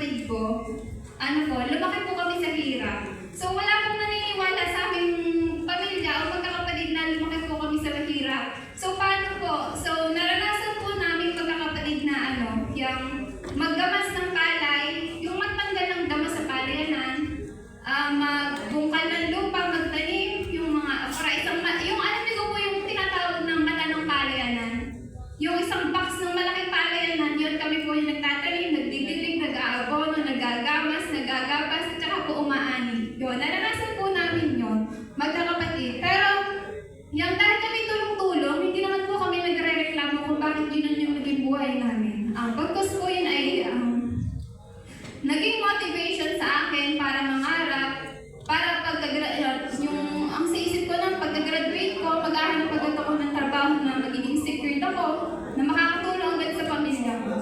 kapatid ko, lumaki po kami sa hirap. So wala pong naniniwala sa aming pamilya o magkakapatid na lumaki po kami sa mahirap. So paano po? So naranasan po namin magkakapatid na yung maggamas ng palay, yung magtanggal ng damas sa palayanan, magbungkal ng lupa, magtanim, yung mga yung alam niyo po yung tinatawag ng mata ng palayanan. Yung isang box ng malaking palayanan, yun kami po yung nagtatanim, nagdidilig, nag-aabono, nagagamas, nagagabas, at saka po umaani. Yun, naranasan po namin yun, magkakapatid. Pero, dahil kami tulong-tulong, hindi naman po kami nagre-reklamo kung bakit yun yung naging buhay namin. Pagkos po yun ay naging motivation sa akin para mangarap, para ang sa isip ko lang, pagka-graduate ko, mag-ahanap agad ako ng trabaho na magiging secured ako, na makakatulong agad sa pamilya ko.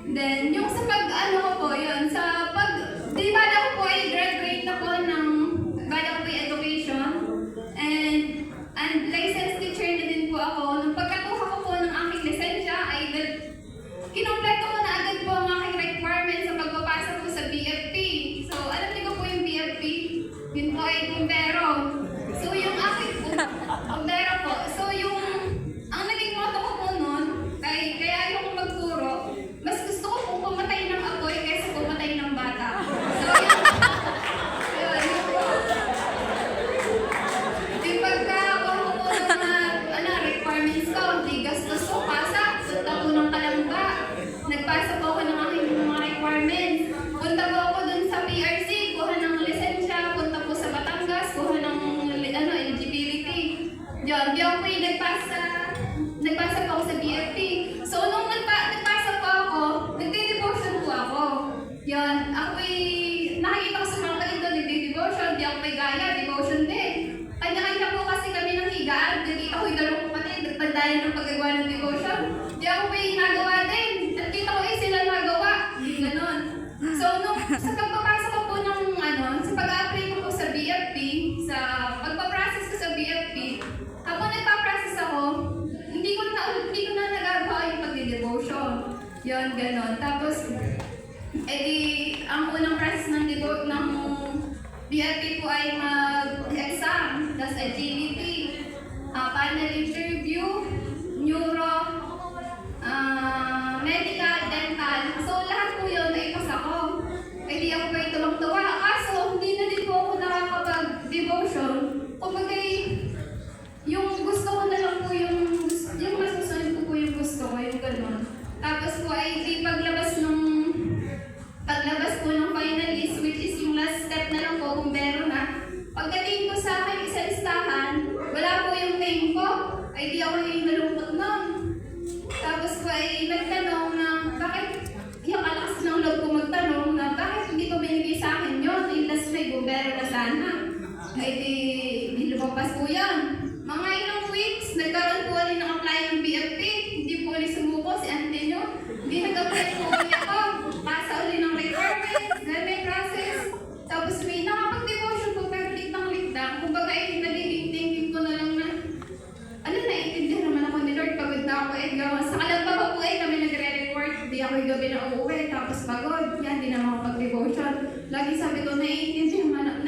Then, yung sa di ba ako po ay graduate na po ng, bala ko po yung education, and licensed teacher na din po ako. Nung pagkatuha ko po ng aking lisensya, ay kinompleto ko na agad po ang aking requirements sa pagpapasok ko sa BFP. So, alam niyo po yung BFP? Yun po ay bumbero. So, yung aking bumbero po. So, ang naging motto ko po noon, kaya ayoko magturo, mas gusto ko po pumatay ng apoy kaysa pumatay ng bata. So, yun. Di pagkakuha ko po ng requirements ko, di gastos ko, pasa, punta po ng Kalamba. Nagpasa po ako ng aking mga requirements. Punta po ako dun sa PRC, kuha ng lisensya, punta po sa Batangas, kuha ng eligibility. Diyan, di ako yung nagpasa po ako sa BFP. So, nung nagpasa po ako, nagde-devotion po ako. Yan, ako'y nakikita ko sa mga kapatid ko, nagde-devotion, di ako may gaya, devotion din. Kanya-kanya po kasi kami ng higaan, nakita ko yung dalawang kapatid, nagpandayan ng paggagawa ng devotion. Di ako may nagawa din. At kita ko sila nagawa. Yung ganon. So, sa pagpapasa ko po ng sa pag-apply ko po sa BFP, sa pagpaprocess ko sa BFP, habang nagpa-process ako, hindi ko na nagagawa yung pag-devotion. Yun, ganon. Tapos, ang unang process ng BFP po ay mag-exam, tas agility, panel interview, neuro,